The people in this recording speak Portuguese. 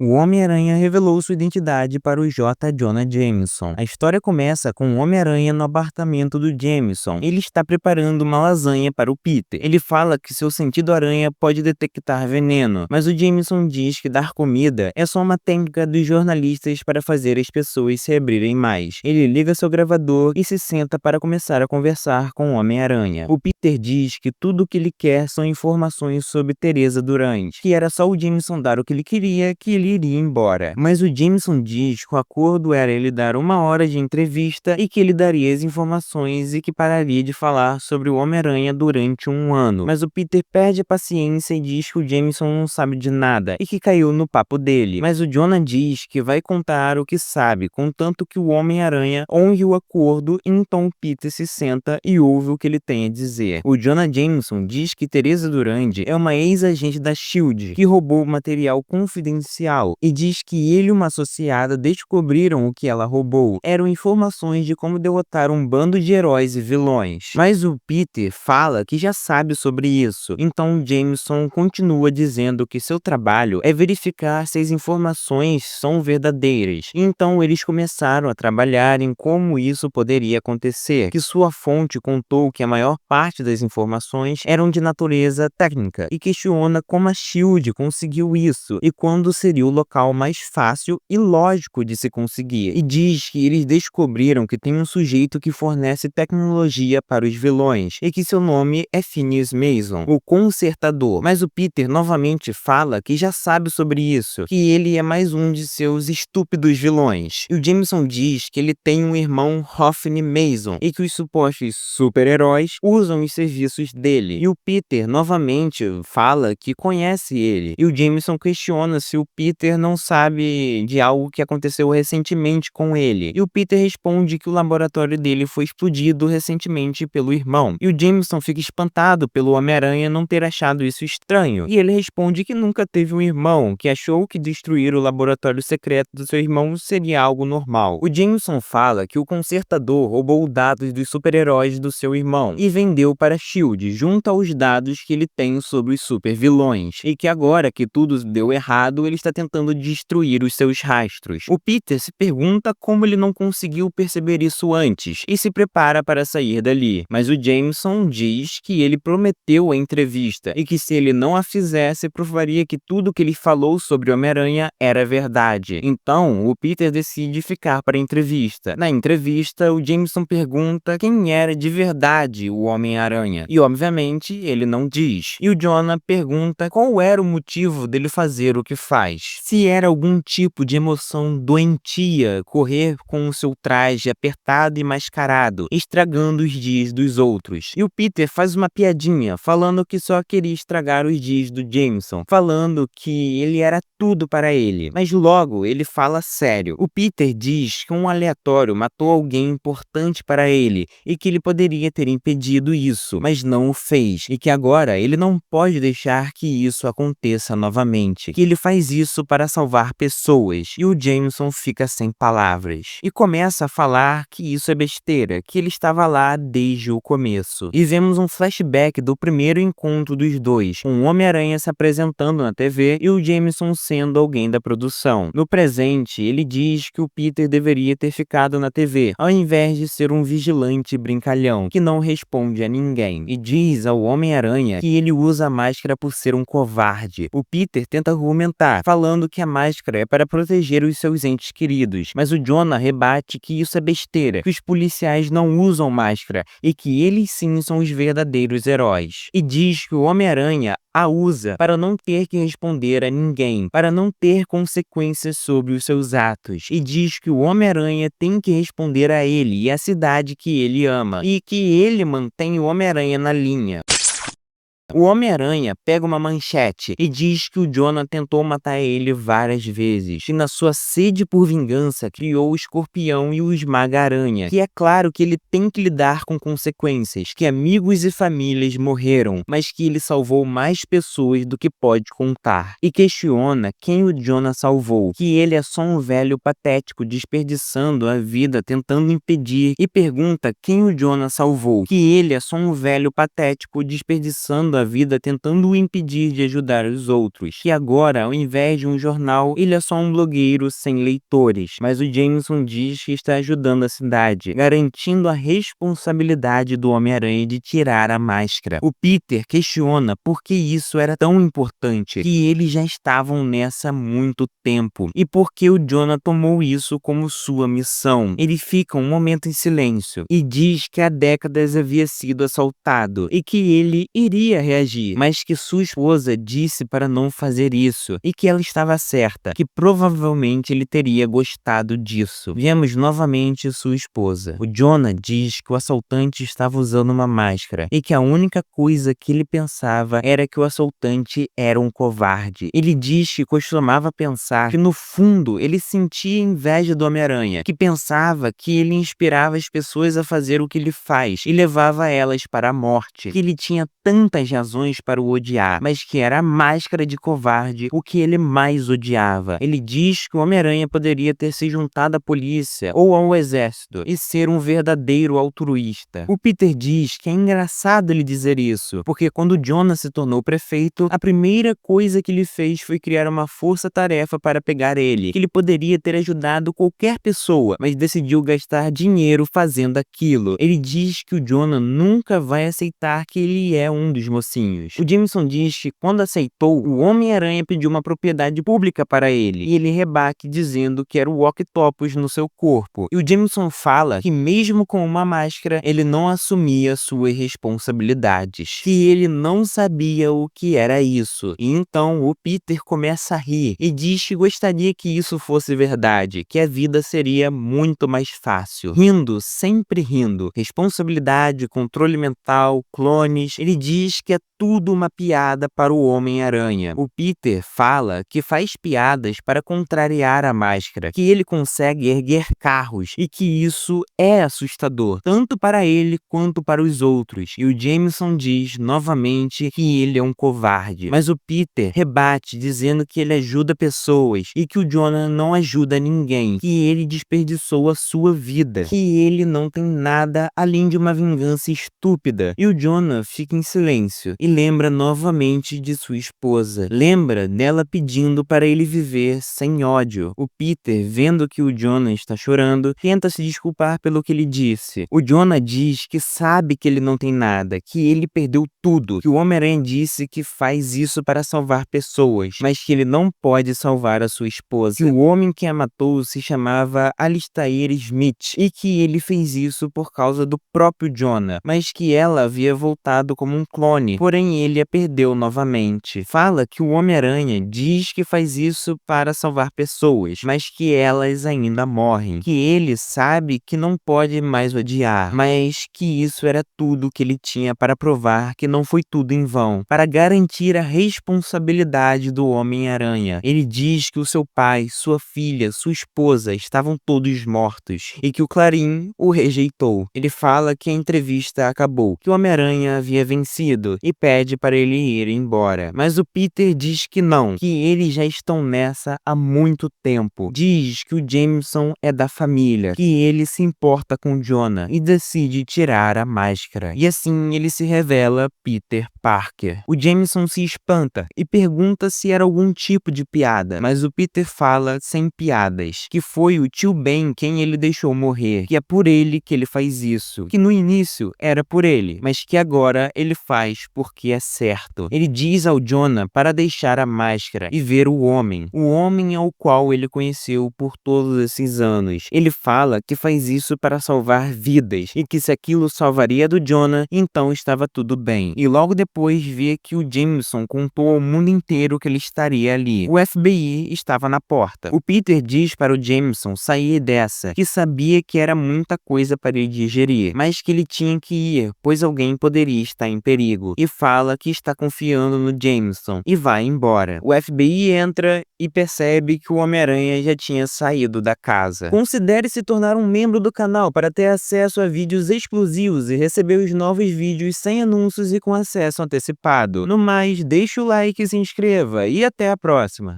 O Homem-Aranha revelou sua identidade para o J. Jonah Jameson. A história começa com o Homem-Aranha no apartamento do Jameson. Ele está preparando uma lasanha para o Peter. Ele fala que seu sentido aranha pode detectar veneno, mas o Jameson diz que dar comida é só uma técnica dos jornalistas para fazer as pessoas se abrirem mais. Ele liga seu gravador e se senta para começar a conversar com o Homem-Aranha. O Peter diz que tudo o que ele quer são informações sobre Teresa Durante, que era só o Jameson dar o que ele queria, que ele iria embora. Mas o Jameson diz que o acordo era ele dar 1 hora de entrevista e que ele daria as informações e que pararia de falar sobre o Homem-Aranha durante 1 ano. Mas o Peter perde a paciência e diz que o Jameson não sabe de nada e que caiu no papo dele. Mas o Jonah diz que vai contar o que sabe, contanto que o Homem-Aranha honre o acordo, e então o Peter se senta e ouve o que ele tem a dizer. O Jonah Jameson diz que Teresa Durante é uma ex-agente da SHIELD que roubou material confidencial e diz que ele e uma associada descobriram o que ela roubou. Eram informações de como derrotar um bando de heróis e vilões. Mas o Peter fala que já sabe sobre isso. Então Jameson continua dizendo que seu trabalho é verificar se as informações são verdadeiras. Então eles começaram a trabalhar em como isso poderia acontecer, que sua fonte contou que a maior parte das informações eram de natureza técnica e questiona como a SHIELD conseguiu isso e quando seria o local mais fácil e lógico de se conseguir. E diz que eles descobriram que tem um sujeito que fornece tecnologia para os vilões e que seu nome é Phineas Mason, o Consertador. Mas o Peter novamente fala que já sabe sobre isso, que ele é mais um de seus estúpidos vilões. E o Jameson diz que ele tem um irmão, Hoffney Mason, e que os supostos super-heróis usam os serviços dele. E o Peter novamente fala que conhece ele. E o Jameson questiona se o Peter não sabe de algo que aconteceu recentemente com ele. E o Peter responde que o laboratório dele foi explodido recentemente pelo irmão. E o Jameson fica espantado pelo Homem-Aranha não ter achado isso estranho. E ele responde que nunca teve um irmão, que achou que destruir o laboratório secreto do seu irmão seria algo normal. O Jameson fala que o Consertador roubou dados dos super-heróis do seu irmão e vendeu para a SHIELD, junto aos dados que ele tem sobre os super-vilões. E que agora que tudo deu errado, ele está tentando destruir os seus rastros. O Peter se pergunta como ele não conseguiu perceber isso antes e se prepara para sair dali. Mas o Jameson diz que ele prometeu a entrevista e que se ele não a fizesse, provaria que tudo que ele falou sobre o Homem-Aranha era verdade. Então, o Peter decide ficar para a entrevista. Na entrevista, o Jameson pergunta quem era de verdade o Homem-Aranha. E, obviamente, ele não diz. E o Jonah pergunta qual era o motivo dele fazer o que faz. Se era algum tipo de emoção doentia correr com o seu traje apertado e mascarado, estragando os dias dos outros. E o Peter faz uma piadinha, falando que só queria estragar os dias do Jameson, falando que ele era tudo para ele. Mas logo ele fala sério. O Peter diz que um aleatório matou alguém importante para ele e que ele poderia ter impedido isso, mas não o fez. E que agora ele não pode deixar que isso aconteça novamente. Que ele faz isso para salvar pessoas. E o Jameson fica sem palavras. E começa a falar que isso é besteira, que ele estava lá desde o começo. E vemos um flashback do primeiro encontro dos dois, com o Homem-Aranha se apresentando na TV e o Jameson sendo alguém da produção. No presente, ele diz que o Peter deveria ter ficado na TV, ao invés de ser um vigilante brincalhão, que não responde a ninguém. E diz ao Homem-Aranha que ele usa a máscara por ser um covarde. O Peter tenta argumentar, falando que a máscara é para proteger os seus entes queridos, mas o Jonah rebate que isso é besteira, que os policiais não usam máscara e que eles sim são os verdadeiros heróis. E diz que o Homem-Aranha a usa para não ter que responder a ninguém, para não ter consequências sobre os seus atos. E diz que o Homem-Aranha tem que responder a ele e à cidade que ele ama, e que ele mantém o Homem-Aranha na linha. O Homem-Aranha pega uma manchete e diz que o Jonah tentou matar ele várias vezes, e na sua sede por vingança criou o Escorpião e o Esmaga-Aranha, que é claro que ele tem que lidar com consequências, que amigos e famílias morreram, mas que ele salvou mais pessoas do que pode contar, e questiona quem o Jonah salvou, que ele é só um velho patético desperdiçando a vida tentando impedir, e pergunta quem o Jonah salvou, que ele é só um velho patético desperdiçando sua vida tentando o impedir de ajudar os outros. Que agora, ao invés de um jornal, ele é só um blogueiro sem leitores. Mas o Jameson diz que está ajudando a cidade, garantindo a responsabilidade do Homem-Aranha de tirar a máscara. O Peter questiona por que isso era tão importante, que eles já estavam nessa há muito tempo, e por que o Jonah tomou isso como sua missão. Ele fica um momento em silêncio e diz que há décadas havia sido assaltado e que ele iria reagir, mas que sua esposa disse para não fazer isso e que ela estava certa, que provavelmente ele teria gostado disso. Vemos novamente sua esposa. O Jonah diz que o assaltante estava usando uma máscara e que a única coisa que ele pensava era que o assaltante era um covarde. Ele diz que costumava pensar que no fundo ele sentia inveja do Homem-Aranha, que pensava que ele inspirava as pessoas a fazer o que ele faz e levava elas para a morte, que ele tinha tantas razões para o odiar, mas que era a máscara de covarde o que ele mais odiava. Ele diz que o Homem-Aranha poderia ter se juntado à polícia ou ao exército e ser um verdadeiro altruísta. O Peter diz que é engraçado ele dizer isso, porque quando Jonah se tornou prefeito, a primeira coisa que ele fez foi criar uma força-tarefa para pegar ele, que ele poderia ter ajudado qualquer pessoa, mas decidiu gastar dinheiro fazendo aquilo. Ele diz que o Jonah nunca vai aceitar que ele é um dos mocinhos. O Jameson diz que quando aceitou, o Homem-Aranha pediu uma propriedade pública para ele, e ele rebate dizendo que era o Octopus no seu corpo. E o Jameson fala que mesmo com uma máscara, ele não assumia suas responsabilidades, que ele não sabia o que era isso. E então o Peter começa a rir e diz que gostaria que isso fosse verdade, que a vida seria muito mais fácil. Rindo, sempre rindo. Responsabilidade, controle mental, clones. Ele diz que é tudo uma piada para o Homem-Aranha. O Peter fala que faz piadas para contrariar a máscara, que ele consegue erguer carros e que isso é assustador, tanto para ele quanto para os outros. E o Jameson diz novamente que ele é um covarde. Mas o Peter rebate dizendo que ele ajuda pessoas e que o Jonah não ajuda ninguém, que ele desperdiçou a sua vida, que ele não tem nada além de uma vingança estúpida. E o Jonah fica em silêncio e lembra novamente de sua esposa. Lembra dela pedindo para ele viver sem ódio. O Peter, vendo que o Jonah está chorando, tenta se desculpar pelo que ele disse. O Jonah diz que sabe que ele não tem nada, que ele perdeu tudo, que o Homem-Aranha disse que faz isso para salvar pessoas, mas que ele não pode salvar a sua esposa, que o homem que a matou se chamava Alistair Smith e que ele fez isso por causa do próprio Jonah, mas que ela havia voltado como um clone, porém ele a perdeu novamente. Fala que o Homem-Aranha diz que faz isso para salvar pessoas, mas que elas ainda morrem, que ele sabe que não pode mais odiar, mas que isso era tudo que ele tinha para provar que não foi tudo em vão, para garantir a responsabilidade do Homem-Aranha. Ele diz que o seu pai, sua filha, sua esposa estavam todos mortos e que o Clarim o rejeitou. Ele fala que a entrevista acabou, que o Homem-Aranha havia vencido e pede para ele ir embora. Mas o Peter diz que não, que eles já estão nessa há muito tempo. Diz que o Jameson é da família, que ele se importa com o Jonah e decide tirar a máscara. E assim ele se revela Peter Parker. O Jameson se espanta e pergunta se era algum tipo de piada, mas o Peter fala sem piadas, que foi o tio Ben quem ele deixou morrer, que é por ele que ele faz isso, que no início era por ele, mas que agora ele faz porque é certo. Ele diz ao Jonah para deixar a máscara e ver o homem ao qual ele conheceu por todos esses anos. Ele fala que faz isso para salvar vidas e que se aquilo salvaria do Jonah, então estava tudo bem. E logo depois vê que o Jameson contou ao mundo inteiro que ele estaria ali. O FBI estava na porta. O Peter diz para o Jameson sair dessa, que sabia que era muita coisa para ele digerir, mas que ele tinha que ir, pois alguém poderia estar em perigo. E fala que está confiando no Jameson e vai embora. O FBI entra e percebe que o Homem-Aranha já tinha saído da casa. Considere se tornar um membro do canal para ter acesso a vídeos exclusivos e receber os novos vídeos sem anúncios e com acesso antecipado. No mais, deixe o like e se inscreva, e até a próxima!